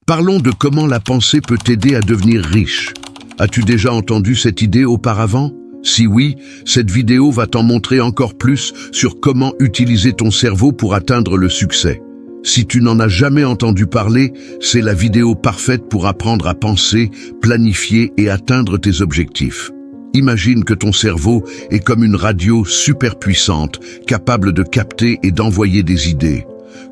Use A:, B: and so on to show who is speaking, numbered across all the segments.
A: Parlons de comment la pensée peut t'aider à devenir riche. As-tu déjà entendu cette idée auparavant? Si oui, cette vidéo va t'en montrer encore plus sur comment utiliser ton cerveau pour atteindre le succès. Si tu n'en as jamais entendu parler, c'est la vidéo parfaite pour apprendre à penser, planifier et atteindre tes objectifs. Imagine que ton cerveau est comme une radio super puissante, capable de capter et d'envoyer des idées.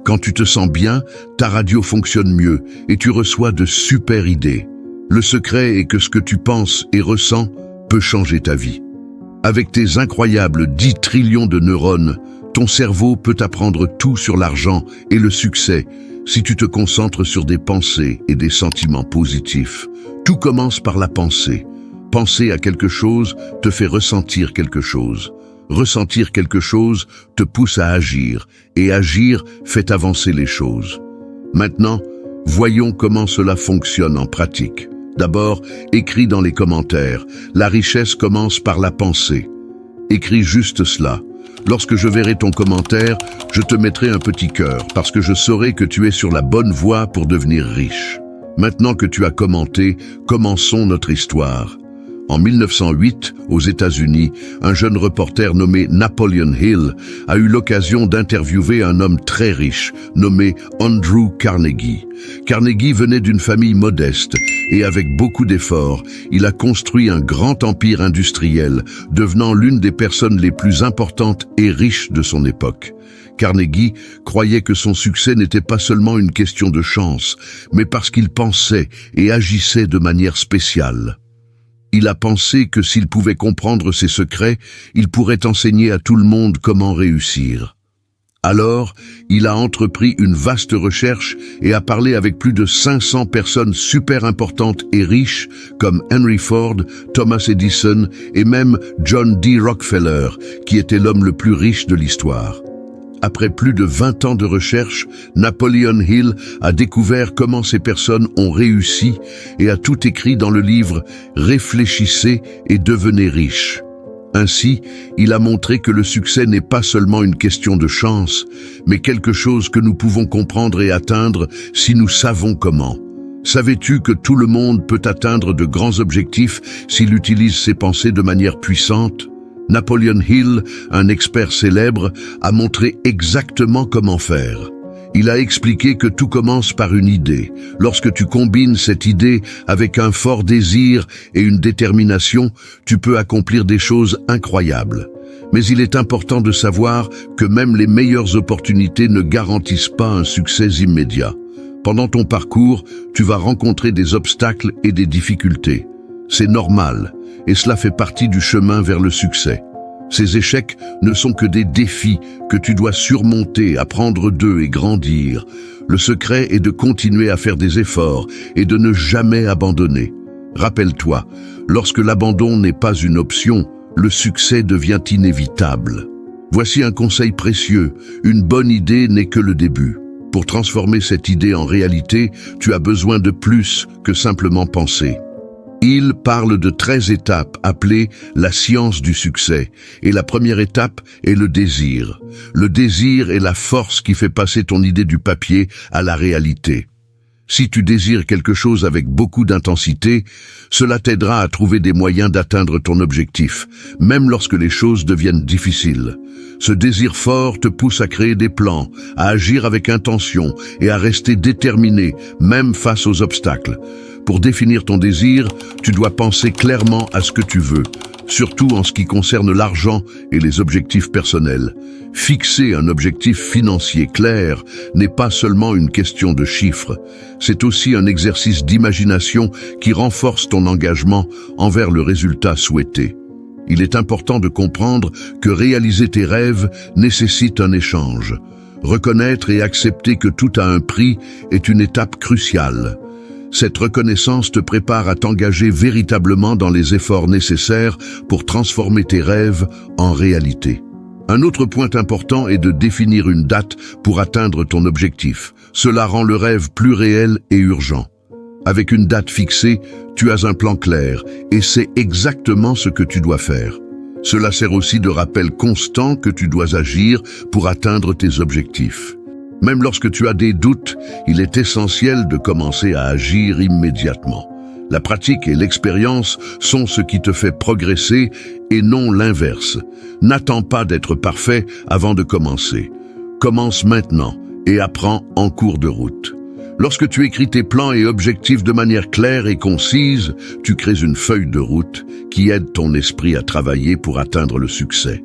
A: Quand tu te sens bien, ta radio fonctionne mieux et tu reçois de super idées. Le secret est que ce que tu penses et ressens peut changer ta vie. Avec tes incroyables 10 trillions de neurones, ton cerveau peut apprendre tout sur l'argent et le succès si tu te concentres sur des pensées et des sentiments positifs. Tout commence par la pensée. Penser à quelque chose te fait ressentir quelque chose. Ressentir quelque chose te pousse à agir, et agir fait avancer les choses. Maintenant, voyons comment cela fonctionne en pratique. D'abord, écris dans les commentaires. La richesse commence par la pensée. Écris juste cela. Lorsque je verrai ton commentaire, je te mettrai un petit cœur, parce que je saurai que tu es sur la bonne voie pour devenir riche. Maintenant que tu as commenté, commençons notre histoire. En 1908, aux États-Unis, un jeune reporter nommé Napoleon Hill a eu l'occasion d'interviewer un homme très riche, nommé Andrew Carnegie. Carnegie venait d'une famille modeste et avec beaucoup d'efforts, il a construit un grand empire industriel, devenant l'une des personnes les plus importantes et riches de son époque. Carnegie croyait que son succès n'était pas seulement une question de chance, mais parce qu'il pensait et agissait de manière spéciale. Il a pensé que s'il pouvait comprendre ses secrets, il pourrait enseigner à tout le monde comment réussir. Alors, il a entrepris une vaste recherche et a parlé avec plus de 500 personnes super importantes et riches comme Henry Ford, Thomas Edison et même John D. Rockefeller, qui était l'homme le plus riche de l'histoire. Après plus de 20 ans de recherche, Napoleon Hill a découvert comment ces personnes ont réussi et a tout écrit dans le livre « Réfléchissez et devenez riche ». Ainsi, il a montré que le succès n'est pas seulement une question de chance, mais quelque chose que nous pouvons comprendre et atteindre si nous savons comment. Savais-tu que tout le monde peut atteindre de grands objectifs s'il utilise ses pensées de manière puissante ? Napoleon Hill, un expert célèbre, a montré exactement comment faire. Il a expliqué que tout commence par une idée. Lorsque tu combines cette idée avec un fort désir et une détermination, tu peux accomplir des choses incroyables. Mais il est important de savoir que même les meilleures opportunités ne garantissent pas un succès immédiat. Pendant ton parcours, tu vas rencontrer des obstacles et des difficultés. C'est normal, et cela fait partie du chemin vers le succès. Ces échecs ne sont que des défis que tu dois surmonter, apprendre d'eux et grandir. Le secret est de continuer à faire des efforts et de ne jamais abandonner. Rappelle-toi, lorsque l'abandon n'est pas une option, le succès devient inévitable. Voici un conseil précieux, une bonne idée n'est que le début. Pour transformer cette idée en réalité, tu as besoin de plus que simplement penser. Il parle de 13 étapes appelées la science du succès. Et la première étape est le désir. Le désir est la force qui fait passer ton idée du papier à la réalité. Si tu désires quelque chose avec beaucoup d'intensité, cela t'aidera à trouver des moyens d'atteindre ton objectif, même lorsque les choses deviennent difficiles. Ce désir fort te pousse à créer des plans, à agir avec intention et à rester déterminé, même face aux obstacles. Pour définir ton désir, tu dois penser clairement à ce que tu veux, surtout en ce qui concerne l'argent et les objectifs personnels. Fixer un objectif financier clair n'est pas seulement une question de chiffres, c'est aussi un exercice d'imagination qui renforce ton engagement envers le résultat souhaité. Il est important de comprendre que réaliser tes rêves nécessite un échange. Reconnaître et accepter que tout a un prix est une étape cruciale. Cette reconnaissance te prépare à t'engager véritablement dans les efforts nécessaires pour transformer tes rêves en réalité. Un autre point important est de définir une date pour atteindre ton objectif. Cela rend le rêve plus réel et urgent. Avec une date fixée, tu as un plan clair et c'est exactement ce que tu dois faire. Cela sert aussi de rappel constant que tu dois agir pour atteindre tes objectifs. Même lorsque tu as des doutes, il est essentiel de commencer à agir immédiatement. La pratique et l'expérience sont ce qui te fait progresser et non l'inverse. N'attends pas d'être parfait avant de commencer. Commence maintenant et apprends en cours de route. Lorsque tu écris tes plans et objectifs de manière claire et concise, tu crées une feuille de route qui aide ton esprit à travailler pour atteindre le succès.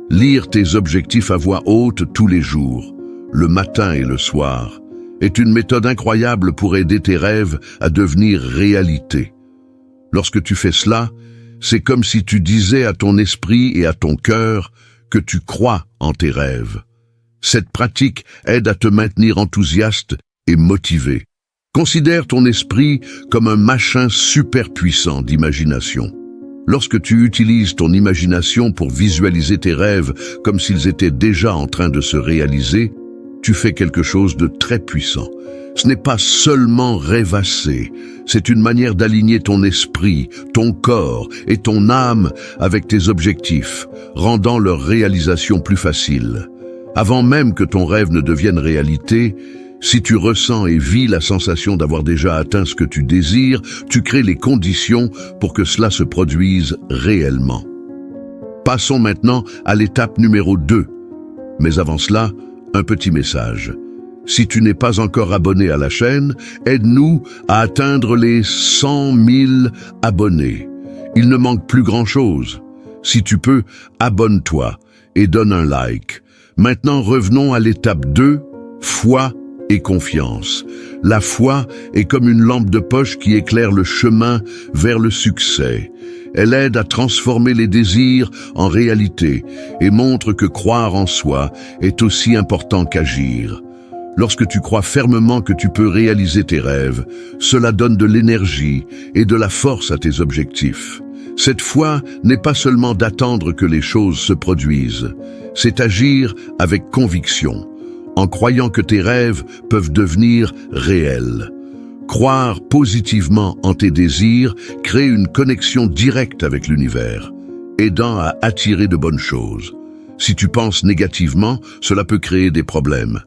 A: Lire tes objectifs à voix haute tous les jours, le matin et le soir, est une méthode incroyable pour aider tes rêves à devenir réalité. Lorsque tu fais cela, c'est comme si tu disais à ton esprit et à ton cœur que tu crois en tes rêves. Cette pratique aide à te maintenir enthousiaste et motivé. Considère ton esprit comme un machin super puissant d'imagination. Lorsque tu utilises ton imagination pour visualiser tes rêves comme s'ils étaient déjà en train de se réaliser, tu fais quelque chose de très puissant. Ce n'est pas seulement rêvasser, c'est une manière d'aligner ton esprit, ton corps et ton âme avec tes objectifs, rendant leur réalisation plus facile. Avant même que ton rêve ne devienne réalité, si tu ressens et vis la sensation d'avoir déjà atteint ce que tu désires, tu crées les conditions pour que cela se produise réellement. Passons maintenant à l'étape numéro 2. Mais avant cela, un petit message. Si tu n'es pas encore abonné à la chaîne, aide-nous à atteindre les 100 000 abonnés. Il ne manque plus grand-chose. Si tu peux, abonne-toi et donne un like. Maintenant, revenons à l'étape 2, foi et confiance. La foi est comme une lampe de poche qui éclaire le chemin vers le succès. Elle aide à transformer les désirs en réalité et montre que croire en soi est aussi important qu'agir. Lorsque tu crois fermement que tu peux réaliser tes rêves, cela donne de l'énergie et de la force à tes objectifs. Cette foi n'est pas seulement d'attendre que les choses se produisent, c'est agir avec conviction, en croyant que tes rêves peuvent devenir réels. Croire positivement en tes désirs crée une connexion directe avec l'univers, aidant à attirer de bonnes choses. Si tu penses négativement, cela peut créer des problèmes.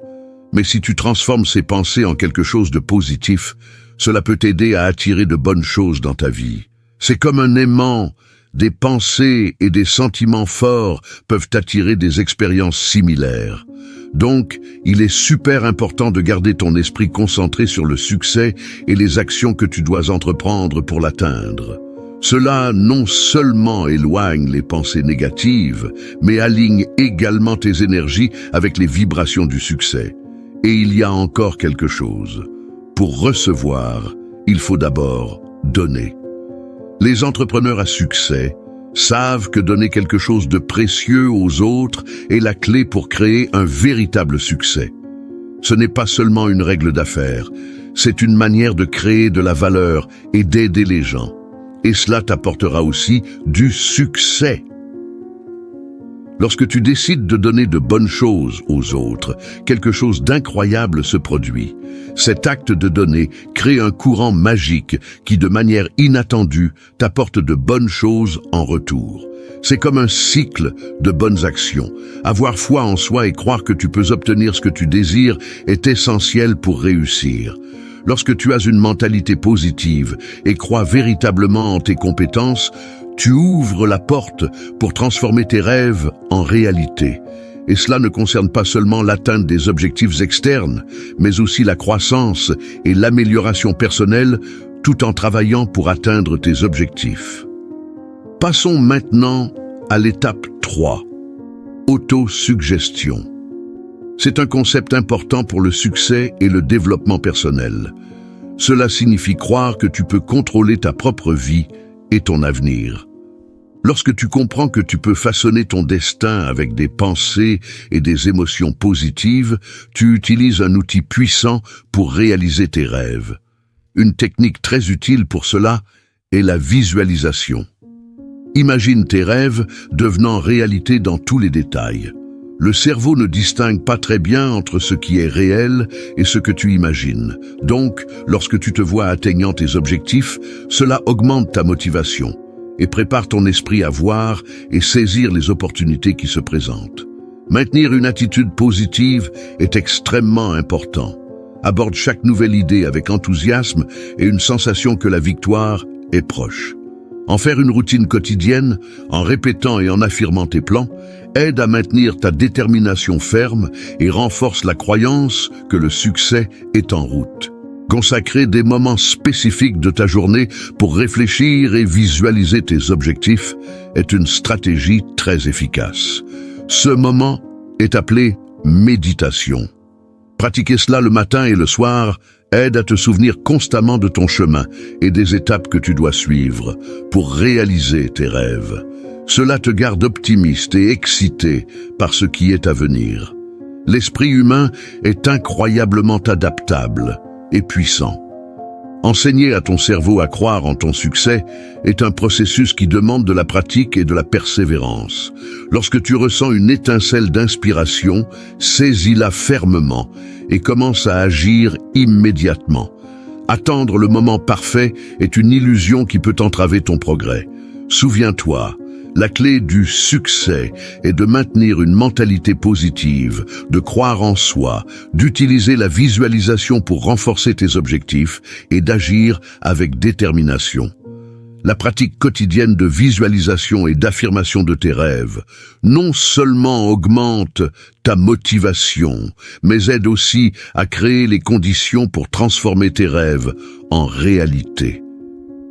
A: Mais si tu transformes ces pensées en quelque chose de positif, cela peut t'aider à attirer de bonnes choses dans ta vie. C'est comme un aimant. Des pensées et des sentiments forts peuvent attirer des expériences similaires. Donc, il est super important de garder ton esprit concentré sur le succès et les actions que tu dois entreprendre pour l'atteindre. Cela non seulement éloigne les pensées négatives, mais aligne également tes énergies avec les vibrations du succès. Et il y a encore quelque chose. Pour recevoir, il faut d'abord donner. Les entrepreneurs à succès savent que donner quelque chose de précieux aux autres est la clé pour créer un véritable succès. Ce n'est pas seulement une règle d'affaires, c'est une manière de créer de la valeur et d'aider les gens. Et cela t'apportera aussi du succès. Lorsque tu décides de donner de bonnes choses aux autres, quelque chose d'incroyable se produit. Cet acte de donner crée un courant magique qui, de manière inattendue, t'apporte de bonnes choses en retour. C'est comme un cycle de bonnes actions. Avoir foi en soi et croire que tu peux obtenir ce que tu désires est essentiel pour réussir. Lorsque tu as une mentalité positive et crois véritablement en tes compétences, tu ouvres la porte pour transformer tes rêves en réalité. Et cela ne concerne pas seulement l'atteinte des objectifs externes, mais aussi la croissance et l'amélioration personnelle, tout en travaillant pour atteindre tes objectifs. Passons maintenant à l'étape 3, autosuggestion. C'est un concept important pour le succès et le développement personnel. Cela signifie croire que tu peux contrôler ta propre vie et ton avenir. Lorsque tu comprends que tu peux façonner ton destin avec des pensées et des émotions positives, tu utilises un outil puissant pour réaliser tes rêves. Une technique très utile pour cela est la visualisation. Imagine tes rêves devenant réalité dans tous les détails. Le cerveau ne distingue pas très bien entre ce qui est réel et ce que tu imagines. Donc, lorsque tu te vois atteignant tes objectifs, cela augmente ta motivation et prépare ton esprit à voir et saisir les opportunités qui se présentent. Maintenir une attitude positive est extrêmement important. Aborde chaque nouvelle idée avec enthousiasme et une sensation que la victoire est proche. En faire une routine quotidienne, en répétant et en affirmant tes plans, aide à maintenir ta détermination ferme et renforce la croyance que le succès est en route. Consacrer des moments spécifiques de ta journée pour réfléchir et visualiser tes objectifs est une stratégie très efficace. Ce moment est appelé méditation. Pratiquer cela le matin et le soir aide à te souvenir constamment de ton chemin et des étapes que tu dois suivre pour réaliser tes rêves. Cela te garde optimiste et excité par ce qui est à venir. L'esprit humain est incroyablement adaptable et puissant. Enseigner à ton cerveau à croire en ton succès est un processus qui demande de la pratique et de la persévérance. Lorsque tu ressens une étincelle d'inspiration, saisis-la fermement et commence à agir immédiatement. Attendre le moment parfait est une illusion qui peut entraver ton progrès. Souviens-toi, la clé du succès est de maintenir une mentalité positive, de croire en soi, d'utiliser la visualisation pour renforcer tes objectifs et d'agir avec détermination. La pratique quotidienne de visualisation et d'affirmation de tes rêves non seulement augmente ta motivation, mais aide aussi à créer les conditions pour transformer tes rêves en réalité.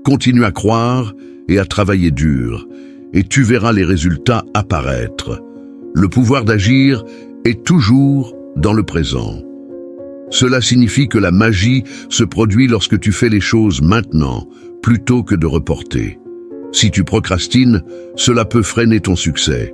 A: Continue à croire et à travailler dur, et tu verras les résultats apparaître. Le pouvoir d'agir est toujours dans le présent. Cela signifie que la magie se produit lorsque tu fais les choses maintenant, plutôt que de reporter. Si tu procrastines, cela peut freiner ton succès.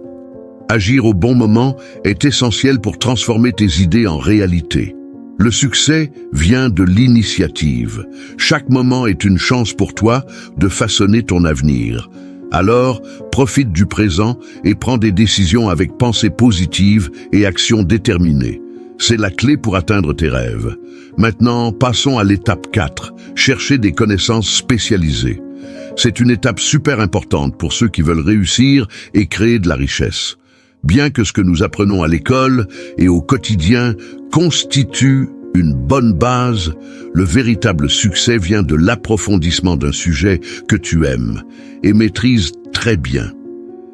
A: Agir au bon moment est essentiel pour transformer tes idées en réalité. Le succès vient de l'initiative. Chaque moment est une chance pour toi de façonner ton avenir. Alors, profite du présent et prends des décisions avec pensée positive et action déterminée. C'est la clé pour atteindre tes rêves. Maintenant, passons à l'étape 4, chercher des connaissances spécialisées. C'est une étape super importante pour ceux qui veulent réussir et créer de la richesse. Bien que ce que nous apprenons à l'école et au quotidien constitue une bonne base, le véritable succès vient de l'approfondissement d'un sujet que tu aimes et maîtrises très bien.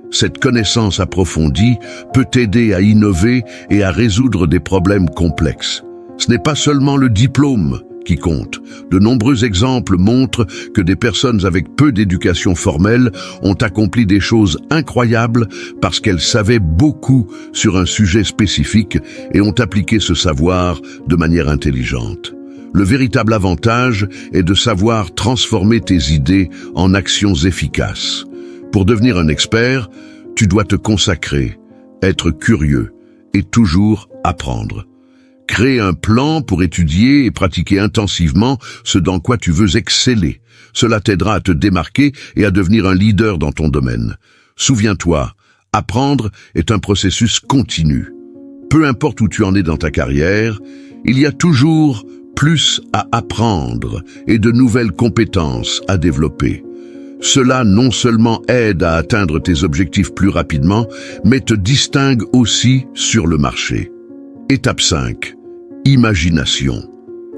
A: Cette connaissance approfondie peut t'aider à innover et à résoudre des problèmes complexes. Ce n'est pas seulement le diplôme qui compte. De nombreux exemples montrent que des personnes avec peu d'éducation formelle ont accompli des choses incroyables parce qu'elles savaient beaucoup sur un sujet spécifique et ont appliqué ce savoir de manière intelligente. Le véritable avantage est de savoir transformer tes idées en actions efficaces. Pour devenir un expert, tu dois te consacrer, être curieux et toujours apprendre. Crée un plan pour étudier et pratiquer intensivement ce dans quoi tu veux exceller. Cela t'aidera à te démarquer et à devenir un leader dans ton domaine. Souviens-toi, apprendre est un processus continu. Peu importe où tu en es dans ta carrière, il y a toujours plus à apprendre et de nouvelles compétences à développer. Cela non seulement aide à atteindre tes objectifs plus rapidement, mais te distingue aussi sur le marché. Étape 5. Imagination.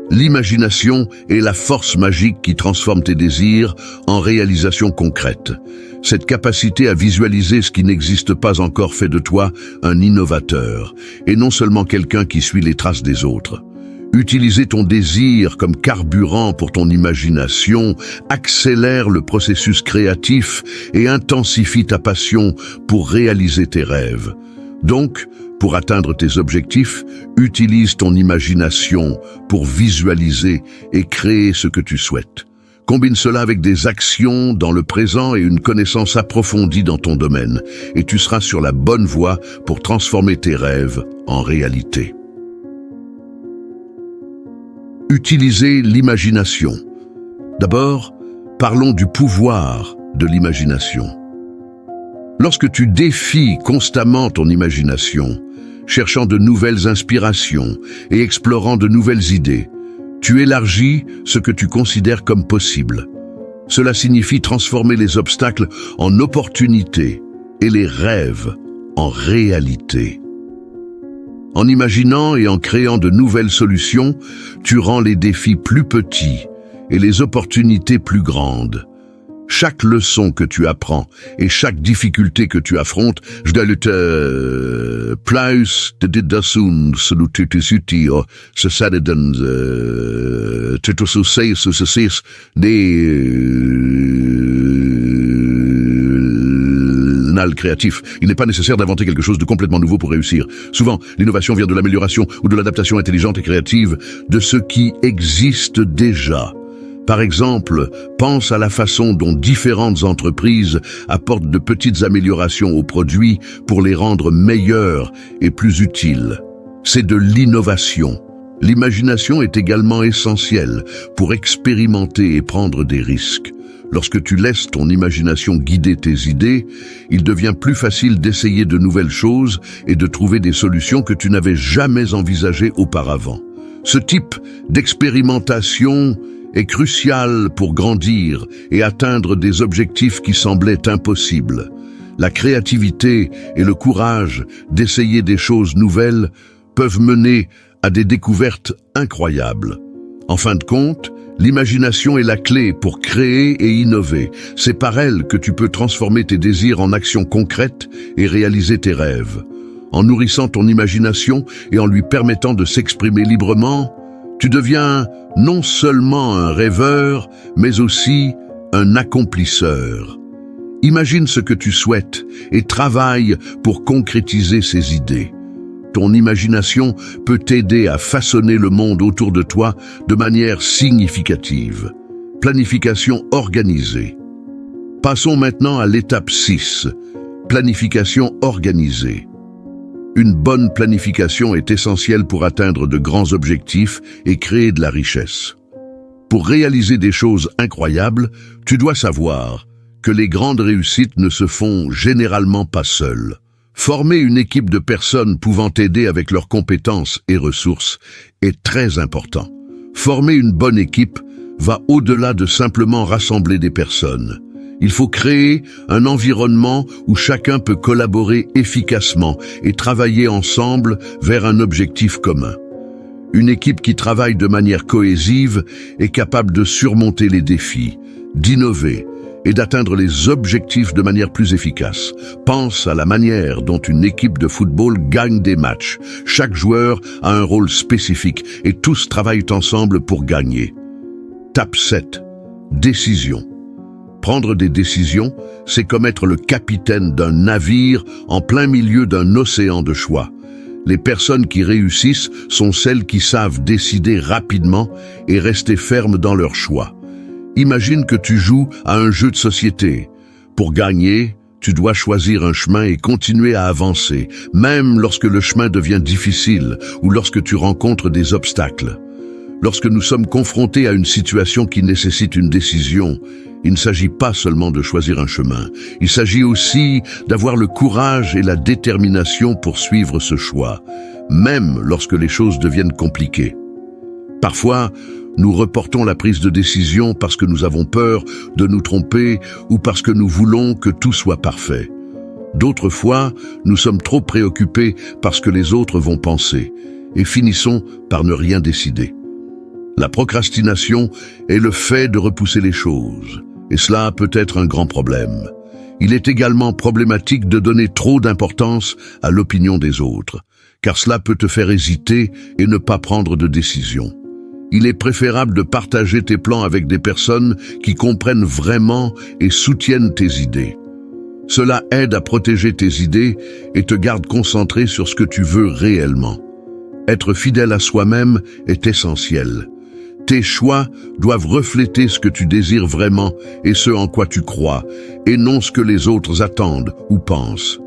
A: L'imagination est la force magique qui transforme tes désirs en réalisations concrètes. Cette capacité à visualiser ce qui n'existe pas encore fait de toi un innovateur, et non seulement quelqu'un qui suit les traces des autres. Utiliser ton désir comme carburant pour ton imagination accélère le processus créatif et intensifie ta passion pour réaliser tes rêves. Donc, pour atteindre tes objectifs, utilise ton imagination pour visualiser et créer ce que tu souhaites. Combine cela avec des actions dans le présent et une connaissance approfondie dans ton domaine, et tu seras sur la bonne voie pour transformer tes rêves en réalité. Utilisez l'imagination. D'abord, parlons du pouvoir de l'imagination. Lorsque tu défies constamment ton imagination, cherchant de nouvelles inspirations et explorant de nouvelles idées, tu élargis ce que tu considères comme possible. Cela signifie transformer les obstacles en opportunités et les rêves en réalité. En imaginant et en créant de nouvelles solutions, tu rends les défis plus petits et les opportunités plus grandes. Chaque leçon que tu apprends et chaque difficulté que tu affrontes, je dois le plus de dédasun selon tes outils, ce ça donne tout ce créatif. Il n'est pas nécessaire d'inventer quelque chose de complètement nouveau pour réussir. Souvent, l'innovation vient de l'amélioration ou de l'adaptation intelligente et créative de ce qui existe déjà. Par exemple, pense à la façon dont différentes entreprises apportent de petites améliorations aux produits pour les rendre meilleurs et plus utiles. C'est de l'innovation. L'imagination est également essentielle pour expérimenter et prendre des risques. Lorsque tu laisses ton imagination guider tes idées, il devient plus facile d'essayer de nouvelles choses et de trouver des solutions que tu n'avais jamais envisagées auparavant. Ce type d'expérimentation est crucial pour grandir et atteindre des objectifs qui semblaient impossibles. La créativité et le courage d'essayer des choses nouvelles peuvent mener à des découvertes incroyables. En fin de compte, l'imagination est la clé pour créer et innover. C'est par elle que tu peux transformer tes désirs en actions concrètes et réaliser tes rêves. En nourrissant ton imagination et en lui permettant de s'exprimer librement, tu deviens non seulement un rêveur, mais aussi un accomplisseur. Imagine ce que tu souhaites et travaille pour concrétiser ces idées. Ton imagination peut t'aider à façonner le monde autour de toi de manière significative. Planification organisée. Passons maintenant à l'étape 6. Planification organisée. Une bonne planification est essentielle pour atteindre de grands objectifs et créer de la richesse. Pour réaliser des choses incroyables, tu dois savoir que les grandes réussites ne se font généralement pas seules. Former une équipe de personnes pouvant t'aider avec leurs compétences et ressources est très important. Former une bonne équipe va au-delà de simplement rassembler des personnes. Il faut créer un environnement où chacun peut collaborer efficacement et travailler ensemble vers un objectif commun. Une équipe qui travaille de manière cohésive est capable de surmonter les défis, d'innover et d'atteindre les objectifs de manière plus efficace. Pense à la manière dont une équipe de football gagne des matchs. Chaque joueur a un rôle spécifique et tous travaillent ensemble pour gagner. Tape 7. Décision. Prendre des décisions, c'est comme être le capitaine d'un navire en plein milieu d'un océan de choix. Les personnes qui réussissent sont celles qui savent décider rapidement et rester fermes dans leur choix. Imagine que tu joues à un jeu de société. Pour gagner, tu dois choisir un chemin et continuer à avancer, même lorsque le chemin devient difficile ou lorsque tu rencontres des obstacles. Lorsque nous sommes confrontés à une situation qui nécessite une décision, il ne s'agit pas seulement de choisir un chemin. Il s'agit aussi d'avoir le courage et la détermination pour suivre ce choix, même lorsque les choses deviennent compliquées. Parfois, nous reportons la prise de décision parce que nous avons peur de nous tromper ou parce que nous voulons que tout soit parfait. D'autres fois, nous sommes trop préoccupés par ce que les autres vont penser et finissons par ne rien décider. La procrastination est le fait de repousser les choses, et cela peut être un grand problème. Il est également problématique de donner trop d'importance à l'opinion des autres, car cela peut te faire hésiter et ne pas prendre de décision. Il est préférable de partager tes plans avec des personnes qui comprennent vraiment et soutiennent tes idées. Cela aide à protéger tes idées et te garde concentré sur ce que tu veux réellement. Être fidèle à soi-même est essentiel. Tes choix doivent refléter ce que tu désires vraiment et ce en quoi tu crois, et non ce que les autres attendent ou pensent.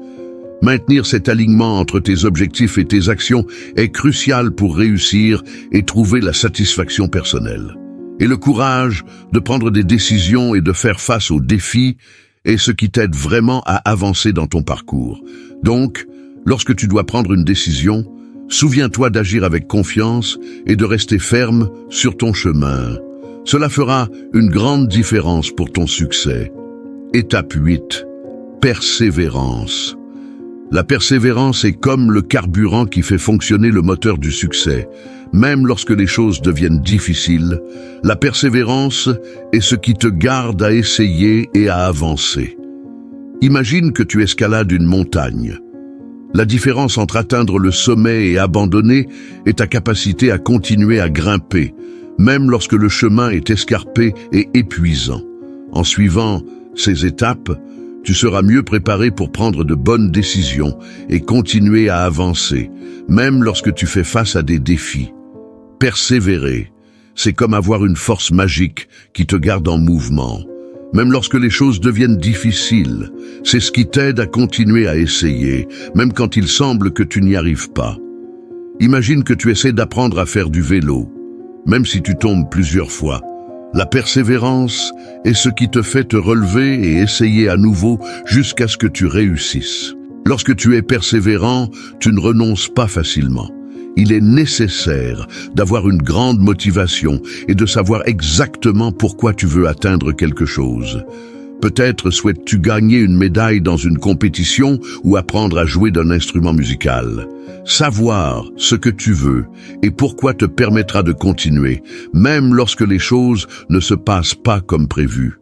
A: Maintenir cet alignement entre tes objectifs et tes actions est crucial pour réussir et trouver la satisfaction personnelle. Et le courage de prendre des décisions et de faire face aux défis est ce qui t'aide vraiment à avancer dans ton parcours. Donc, lorsque tu dois prendre une décision, souviens-toi d'agir avec confiance et de rester ferme sur ton chemin. Cela fera une grande différence pour ton succès. Étape 8. Persévérance. La persévérance est comme le carburant qui fait fonctionner le moteur du succès. Même lorsque les choses deviennent difficiles, la persévérance est ce qui te garde à essayer et à avancer. Imagine que tu escalades une montagne. La différence entre atteindre le sommet et abandonner est ta capacité à continuer à grimper, même lorsque le chemin est escarpé et épuisant. En suivant ces étapes, tu seras mieux préparé pour prendre de bonnes décisions et continuer à avancer, même lorsque tu fais face à des défis. Persévérer, c'est comme avoir une force magique qui te garde en mouvement. Même lorsque les choses deviennent difficiles, c'est ce qui t'aide à continuer à essayer, même quand il semble que tu n'y arrives pas. Imagine que tu essaies d'apprendre à faire du vélo, même si tu tombes plusieurs fois. La persévérance est ce qui te fait te relever et essayer à nouveau jusqu'à ce que tu réussisses. Lorsque tu es persévérant, tu ne renonces pas facilement. Il est nécessaire d'avoir une grande motivation et de savoir exactement pourquoi tu veux atteindre quelque chose. Peut-être souhaites-tu gagner une médaille dans une compétition ou apprendre à jouer d'un instrument musical. Savoir ce que tu veux et pourquoi te permettra de continuer, même lorsque les choses ne se passent pas comme prévu.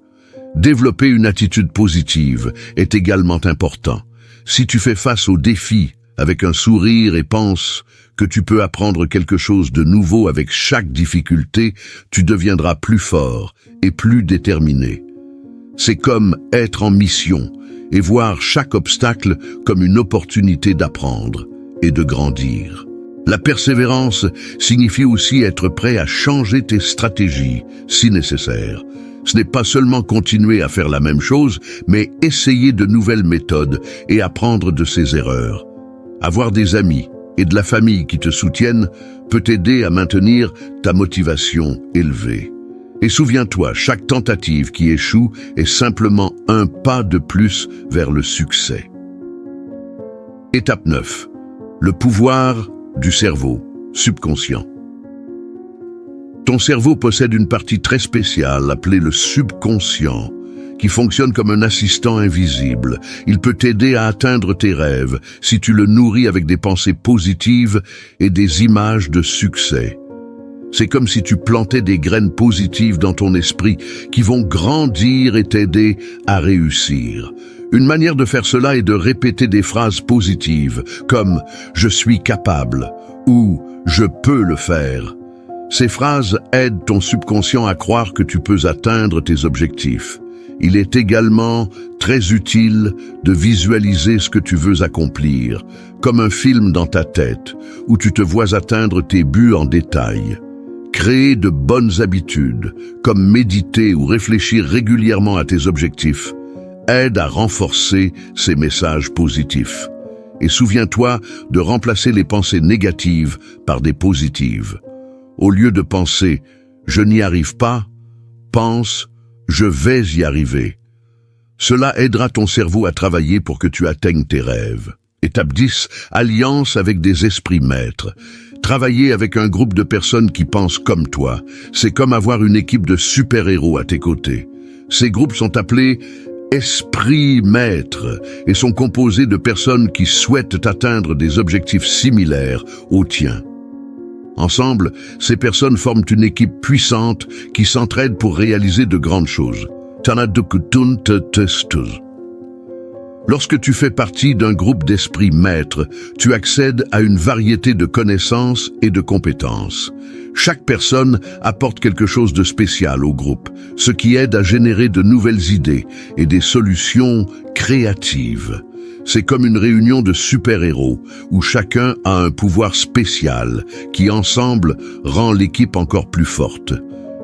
A: Développer une attitude positive est également important. Si tu fais face aux défis avec un sourire et penses que tu peux apprendre quelque chose de nouveau avec chaque difficulté, tu deviendras plus fort et plus déterminé. C'est comme être en mission et voir chaque obstacle comme une opportunité d'apprendre et de grandir. La persévérance signifie aussi être prêt à changer tes stratégies si nécessaire. Ce n'est pas seulement continuer à faire la même chose, mais essayer de nouvelles méthodes et apprendre de ses erreurs. Avoir des amis et de la famille qui te soutiennent peut t'aider à maintenir ta motivation élevée. Et souviens-toi, chaque tentative qui échoue est simplement un pas de plus vers le succès. Étape 9. Le pouvoir du cerveau subconscient. Ton cerveau possède une partie très spéciale appelée le subconscient, qui fonctionne comme un assistant invisible. Il peut t'aider à atteindre tes rêves si tu le nourris avec des pensées positives et des images de succès. C'est comme si tu plantais des graines positives dans ton esprit qui vont grandir et t'aider à réussir. Une manière de faire cela est de répéter des phrases positives comme « je suis capable » ou « je peux le faire ». Ces phrases aident ton subconscient à croire que tu peux atteindre tes objectifs. Il est également très utile de visualiser ce que tu veux accomplir, comme un film dans ta tête, où tu te vois atteindre tes buts en détail. Créer de bonnes habitudes, comme méditer ou réfléchir régulièrement à tes objectifs, aide à renforcer ces messages positifs. Et souviens-toi de remplacer les pensées négatives par des positives. Au lieu de penser « je n'y arrive pas », pense « je vais y arriver ». Cela aidera ton cerveau à travailler pour que tu atteignes tes rêves. Étape 10. Alliance avec des esprits maîtres. Travailler avec un groupe de personnes qui pensent comme toi, c'est comme avoir une équipe de super-héros à tes côtés. Ces groupes sont appelés esprits maîtres et sont composés de personnes qui souhaitent atteindre des objectifs similaires aux tiens. Ensemble, ces personnes forment une équipe puissante qui s'entraide pour réaliser de grandes choses. Lorsque tu fais partie d'un groupe d'esprits maîtres, tu accèdes à une variété de connaissances et de compétences. Chaque personne apporte quelque chose de spécial au groupe, ce qui aide à générer de nouvelles idées et des solutions créatives. C'est comme une réunion de super-héros, où chacun a un pouvoir spécial, qui ensemble rend l'équipe encore plus forte.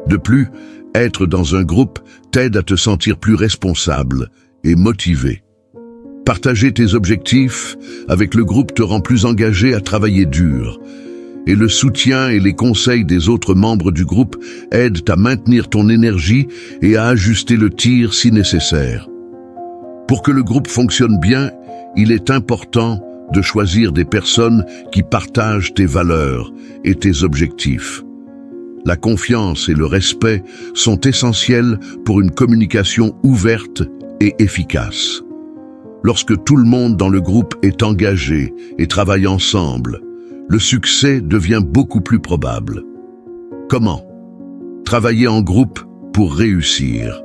A: De plus, être dans un groupe t'aide à te sentir plus responsable et motivé. Partager tes objectifs avec le groupe te rend plus engagé à travailler dur. Et le soutien et les conseils des autres membres du groupe aident à maintenir ton énergie et à ajuster le tir si nécessaire. Pour que le groupe fonctionne bien, il est important de choisir des personnes qui partagent tes valeurs et tes objectifs. La confiance et le respect sont essentiels pour une communication ouverte et efficace. Lorsque tout le monde dans le groupe est engagé et travaille ensemble, le succès devient beaucoup plus probable. Comment? Travailler en groupe pour réussir.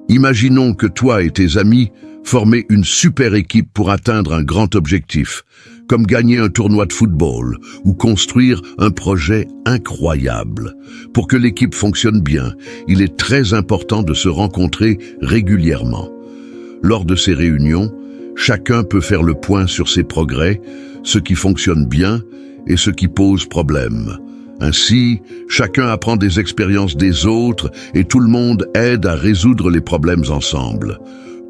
A: Imaginons que toi et tes amis formez une super équipe pour atteindre un grand objectif, comme gagner un tournoi de football ou construire un projet incroyable. Pour que l'équipe fonctionne bien, il est très important de se rencontrer régulièrement. Lors de ces réunions, chacun peut faire le point sur ses progrès, ce qui fonctionne bien et ce qui pose problème. Ainsi, chacun apprend des expériences des autres et tout le monde aide à résoudre les problèmes ensemble.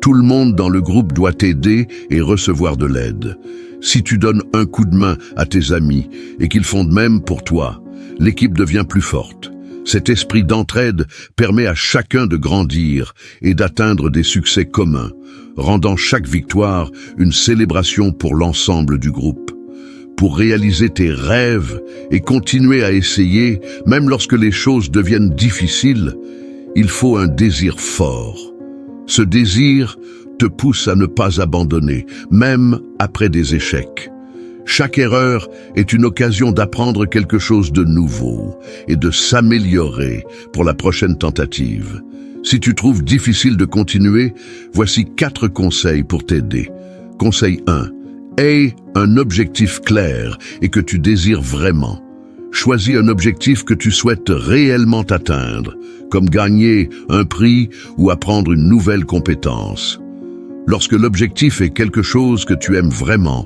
A: Tout le monde dans le groupe doit t'aider et recevoir de l'aide. Si tu donnes un coup de main à tes amis et qu'ils font de même pour toi, l'équipe devient plus forte. Cet esprit d'entraide permet à chacun de grandir et d'atteindre des succès communs, rendant chaque victoire une célébration pour l'ensemble du groupe. Pour réaliser tes rêves et continuer à essayer, même lorsque les choses deviennent difficiles, il faut un désir fort. Ce désir te pousse à ne pas abandonner, même après des échecs. Chaque erreur est une occasion d'apprendre quelque chose de nouveau et de s'améliorer pour la prochaine tentative. Si tu trouves difficile de continuer, voici 4 conseils pour t'aider. Conseil 1. Aie un objectif clair et que tu désires vraiment. Choisis un objectif que tu souhaites réellement atteindre, comme gagner un prix ou apprendre une nouvelle compétence. Lorsque l'objectif est quelque chose que tu aimes vraiment,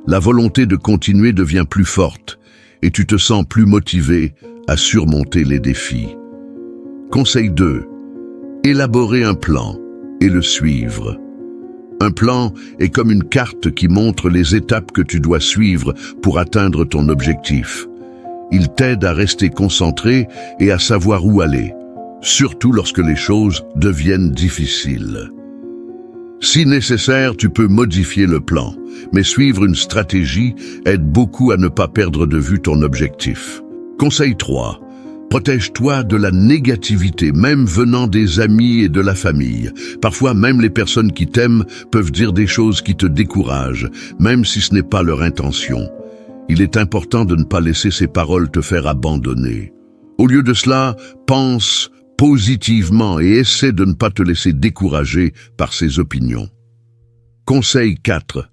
A: la volonté de continuer devient plus forte et tu te sens plus motivé à surmonter les défis. Conseil 2. Élaborer un plan et le suivre. Un plan est comme une carte qui montre les étapes que tu dois suivre pour atteindre ton objectif. Il t'aide à rester concentré et à savoir où aller, surtout lorsque les choses deviennent difficiles. Si nécessaire, tu peux modifier le plan, mais suivre une stratégie aide beaucoup à ne pas perdre de vue ton objectif. Conseil 3. Protège-toi de la négativité, même venant des amis et de la famille. Parfois, même les personnes qui t'aiment peuvent dire des choses qui te découragent, même si ce n'est pas leur intention. Il est important de ne pas laisser ces paroles te faire abandonner. Au lieu de cela, pense positivement et essaie de ne pas te laisser décourager par ces opinions. Conseil 4.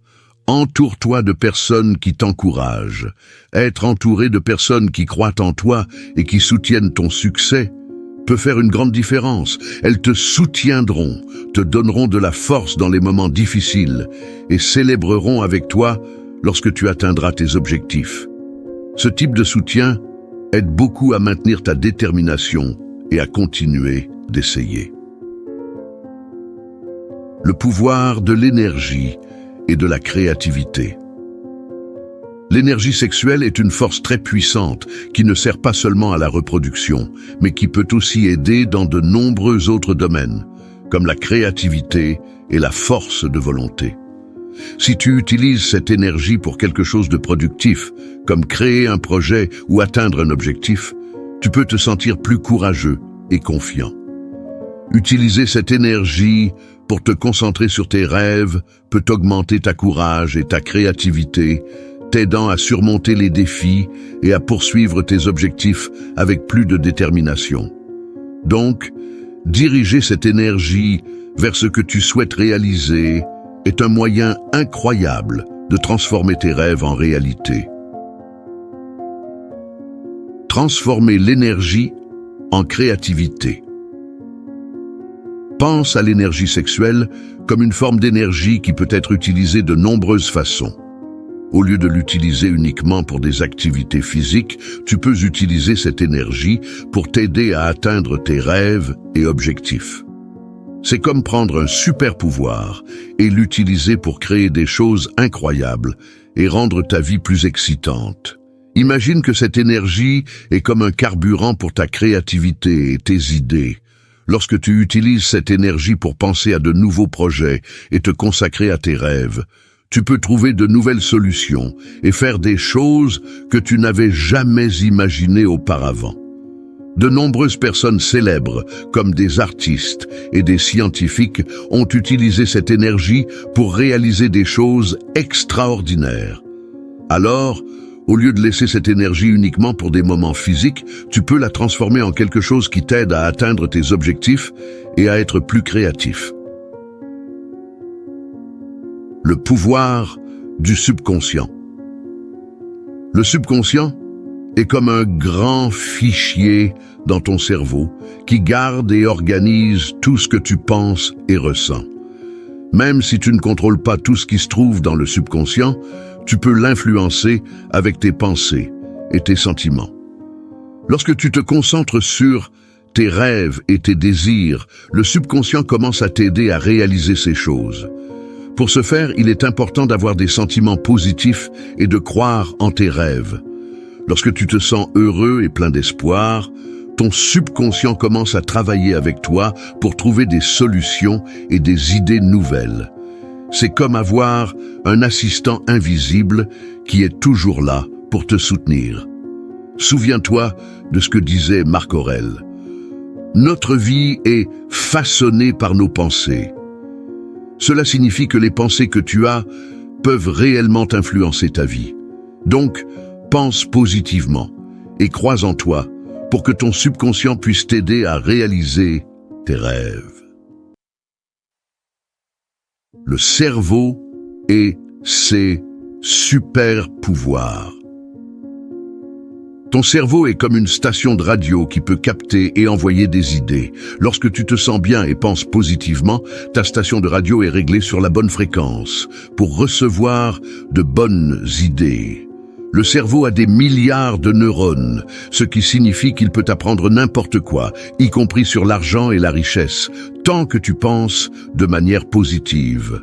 A: Entoure-toi de personnes qui t'encouragent. Être entouré de personnes qui croient en toi et qui soutiennent ton succès peut faire une grande différence. Elles te soutiendront, te donneront de la force dans les moments difficiles et célébreront avec toi lorsque tu atteindras tes objectifs. Ce type de soutien aide beaucoup à maintenir ta détermination et à continuer d'essayer. Le pouvoir de l'énergie et de la créativité. L'énergie sexuelle est une force très puissante qui ne sert pas seulement à la reproduction, mais qui peut aussi aider dans de nombreux autres domaines, comme la créativité et la force de volonté. Si tu utilises cette énergie pour quelque chose de productif, comme créer un projet ou atteindre un objectif, tu peux te sentir plus courageux et confiant. Utiliser cette énergie pour te concentrer sur tes rêves peut augmenter ta courage et ta créativité, t'aidant à surmonter les défis et à poursuivre tes objectifs avec plus de détermination. Donc, diriger cette énergie vers ce que tu souhaites réaliser est un moyen incroyable de transformer tes rêves en réalité. Transformer l'énergie en créativité. Pense à l'énergie sexuelle comme une forme d'énergie qui peut être utilisée de nombreuses façons. Au lieu de l'utiliser uniquement pour des activités physiques, tu peux utiliser cette énergie pour t'aider à atteindre tes rêves et objectifs. C'est comme prendre un super pouvoir et l'utiliser pour créer des choses incroyables et rendre ta vie plus excitante. Imagine que cette énergie est comme un carburant pour ta créativité et tes idées. Lorsque tu utilises cette énergie pour penser à de nouveaux projets et te consacrer à tes rêves, tu peux trouver de nouvelles solutions et faire des choses que tu n'avais jamais imaginées auparavant. De nombreuses personnes célèbres, comme des artistes et des scientifiques, ont utilisé cette énergie pour réaliser des choses extraordinaires. Alors, au lieu de laisser cette énergie uniquement pour des moments physiques, tu peux la transformer en quelque chose qui t'aide à atteindre tes objectifs et à être plus créatif. Le pouvoir du subconscient. Le subconscient est comme un grand fichier dans ton cerveau qui garde et organise tout ce que tu penses et ressens. Même si tu ne contrôles pas tout ce qui se trouve dans le subconscient, tu peux l'influencer avec tes pensées et tes sentiments. Lorsque tu te concentres sur tes rêves et tes désirs, le subconscient commence à t'aider à réaliser ces choses. Pour ce faire, il est important d'avoir des sentiments positifs et de croire en tes rêves. Lorsque tu te sens heureux et plein d'espoir, ton subconscient commence à travailler avec toi pour trouver des solutions et des idées nouvelles. C'est comme avoir un assistant invisible qui est toujours là pour te soutenir. Souviens-toi de ce que disait Marc Aurèle. Notre vie est façonnée par nos pensées. Cela signifie que les pensées que tu as peuvent réellement influencer ta vie. Donc, pense positivement et crois en toi pour que ton subconscient puisse t'aider à réaliser tes rêves. Le cerveau et ses super pouvoirs. Ton cerveau est comme une station de radio qui peut capter et envoyer des idées. Lorsque tu te sens bien et penses positivement, ta station de radio est réglée sur la bonne fréquence pour recevoir de bonnes idées. Le cerveau a des milliards de neurones, ce qui signifie qu'il peut apprendre n'importe quoi, y compris sur l'argent et la richesse, tant que tu penses de manière positive.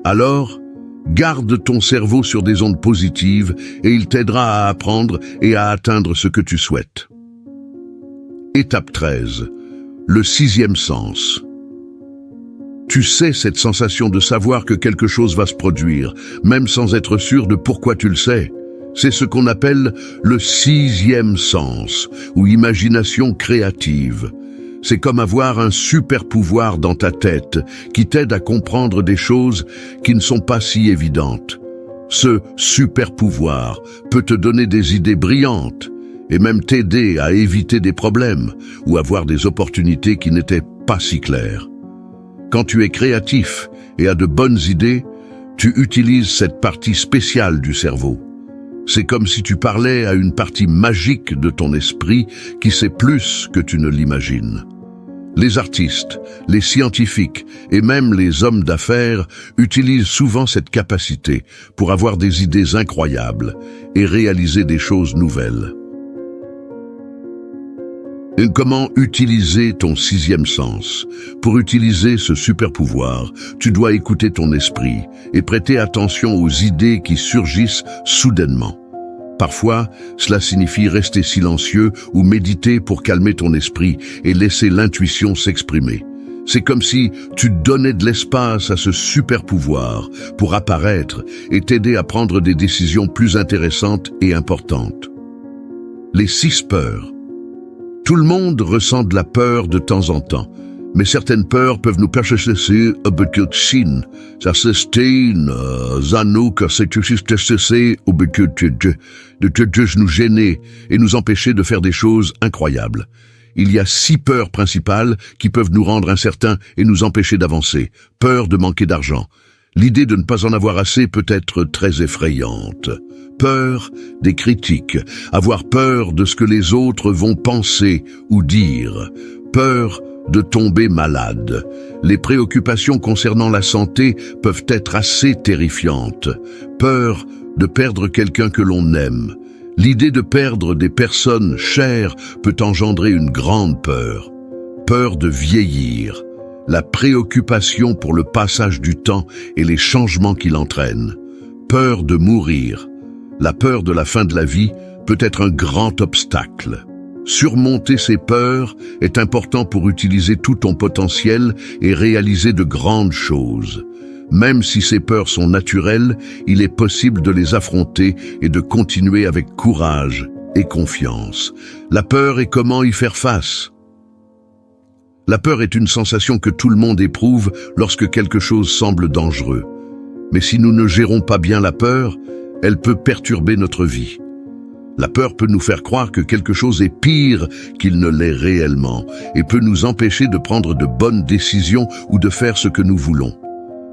A: Alors, garde ton cerveau sur des ondes positives et il t'aidera à apprendre et à atteindre ce que tu souhaites. Étape 13. Le sixième sens. Tu sais cette sensation de savoir que quelque chose va se produire, même sans être sûr de pourquoi tu le sais. C'est ce qu'on appelle le sixième sens, ou imagination créative. C'est comme avoir un super pouvoir dans ta tête qui t'aide à comprendre des choses qui ne sont pas si évidentes. Ce super pouvoir peut te donner des idées brillantes et même t'aider à éviter des problèmes ou avoir des opportunités qui n'étaient pas si claires. Quand tu es créatif et as de bonnes idées, tu utilises cette partie spéciale du cerveau. C'est comme si tu parlais à une partie magique de ton esprit qui sait plus que tu ne l'imagines. Les artistes, les scientifiques et même les hommes d'affaires utilisent souvent cette capacité pour avoir des idées incroyables et réaliser des choses nouvelles. Et comment utiliser ton sixième sens? Pour utiliser ce super pouvoir, tu dois écouter ton esprit et prêter attention aux idées qui surgissent soudainement. Parfois, cela signifie rester silencieux ou méditer pour calmer ton esprit et laisser l'intuition s'exprimer. C'est comme si tu donnais de l'espace à ce super pouvoir pour apparaître et t'aider à prendre des décisions plus intéressantes et importantes. Les 6 peurs. Tout le monde ressent de la peur de temps en temps, mais certaines peurs peuvent nous persécuter un peu sin. Ça c'est nous nous gêner et nous empêcher de faire des choses incroyables. Il y a 6 peurs principales qui peuvent nous rendre incertains et nous empêcher d'avancer. Peur de manquer d'argent. L'idée de ne pas en avoir assez peut être très effrayante. Peur des critiques, avoir peur de ce que les autres vont penser ou dire. Peur de tomber malade. Les préoccupations concernant la santé peuvent être assez terrifiantes. Peur de perdre quelqu'un que l'on aime. L'idée de perdre des personnes chères peut engendrer une grande peur. Peur de vieillir. La préoccupation pour le passage du temps et les changements qu'il entraîne. Peur de mourir. La peur de la fin de la vie peut être un grand obstacle. Surmonter ces peurs est important pour utiliser tout ton potentiel et réaliser de grandes choses. Même si ces peurs sont naturelles, il est possible de les affronter et de continuer avec courage et confiance. La peur et comment y faire face. La peur est une sensation que tout le monde éprouve lorsque quelque chose semble dangereux. Mais si nous ne gérons pas bien la peur, elle peut perturber notre vie. La peur peut nous faire croire que quelque chose est pire qu'il ne l'est réellement et peut nous empêcher de prendre de bonnes décisions ou de faire ce que nous voulons.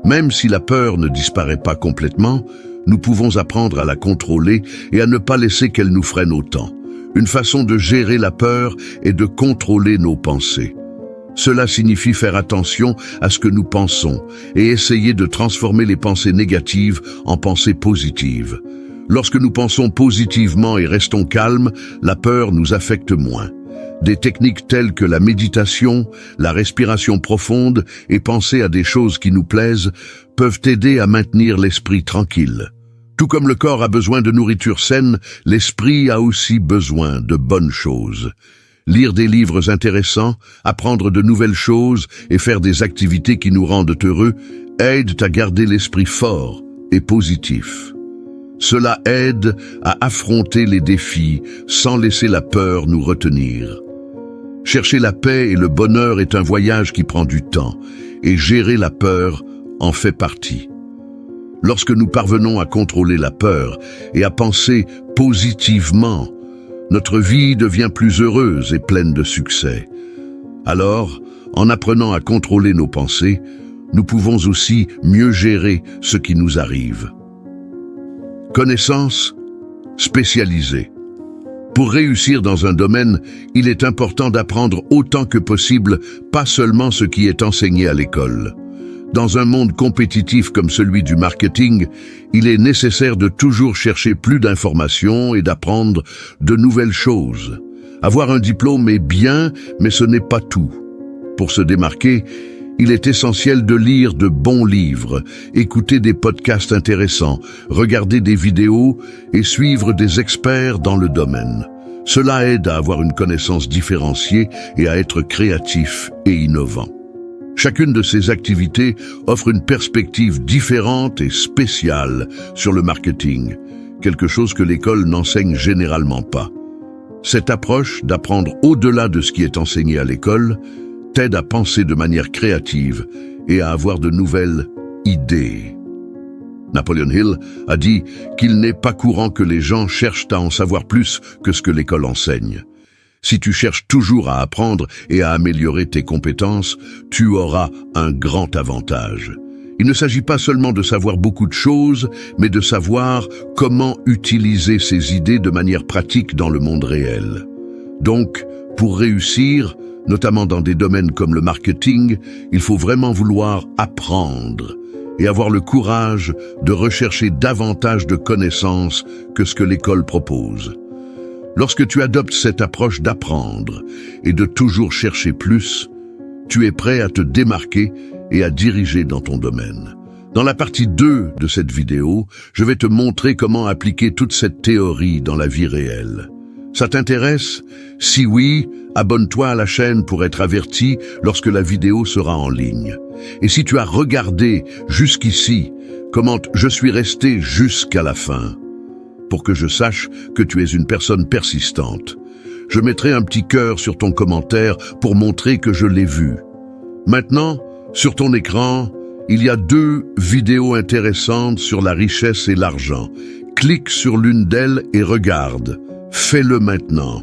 A: Même si la peur ne disparaît pas complètement, nous pouvons apprendre à la contrôler et à ne pas laisser qu'elle nous freine autant. Une façon de gérer la peur est de contrôler nos pensées. Cela signifie faire attention à ce que nous pensons et essayer de transformer les pensées négatives en pensées positives. Lorsque nous pensons positivement et restons calmes, la peur nous affecte moins. Des techniques telles que la méditation, la respiration profonde et penser à des choses qui nous plaisent peuvent aider à maintenir l'esprit tranquille. Tout comme le corps a besoin de nourriture saine, l'esprit a aussi besoin de bonnes choses. Lire des livres intéressants, apprendre de nouvelles choses et faire des activités qui nous rendent heureux aident à garder l'esprit fort et positif. Cela aide à affronter les défis sans laisser la peur nous retenir. Chercher la paix et le bonheur est un voyage qui prend du temps, et gérer la peur en fait partie. Lorsque nous parvenons à contrôler la peur et à penser positivement, notre vie devient plus heureuse et pleine de succès. Alors, en apprenant à contrôler nos pensées, nous pouvons aussi mieux gérer ce qui nous arrive. Connaissance spécialisée. Pour réussir dans un domaine, il est important d'apprendre autant que possible, pas seulement ce qui est enseigné à l'école. Dans un monde compétitif comme celui du marketing, il est nécessaire de toujours chercher plus d'informations et d'apprendre de nouvelles choses. Avoir un diplôme est bien, mais ce n'est pas tout. Pour se démarquer, il est essentiel de lire de bons livres, écouter des podcasts intéressants, regarder des vidéos et suivre des experts dans le domaine. Cela aide à avoir une connaissance différenciée et à être créatif et innovant. Chacune de ces activités offre une perspective différente et spéciale sur le marketing, quelque chose que l'école n'enseigne généralement pas. Cette approche d'apprendre au-delà de ce qui est enseigné à l'école t'aide à penser de manière créative et à avoir de nouvelles idées. Napoleon Hill a dit qu'il n'est pas courant que les gens cherchent à en savoir plus que ce que l'école enseigne. Si tu cherches toujours à apprendre et à améliorer tes compétences, tu auras un grand avantage. Il ne s'agit pas seulement de savoir beaucoup de choses, mais de savoir comment utiliser ces idées de manière pratique dans le monde réel. Donc, pour réussir, notamment dans des domaines comme le marketing, il faut vraiment vouloir apprendre et avoir le courage de rechercher davantage de connaissances que ce que l'école propose. Lorsque tu adoptes cette approche d'apprendre et de toujours chercher plus, tu es prêt à te démarquer et à diriger dans ton domaine. Dans la partie 2 de cette vidéo, je vais te montrer comment appliquer toute cette théorie dans la vie réelle. Ça t'intéresse? Si oui, abonne-toi à la chaîne pour être averti lorsque la vidéo sera en ligne. Et si tu as regardé jusqu'ici, commente « Je suis resté jusqu'à la fin » pour que je sache que tu es une personne persistante. Je mettrai un petit cœur sur ton commentaire pour montrer que je l'ai vu. Maintenant, sur ton écran, il y a 2 vidéos intéressantes sur la richesse et l'argent. Clique sur l'une d'elles et regarde. Fais-le maintenant.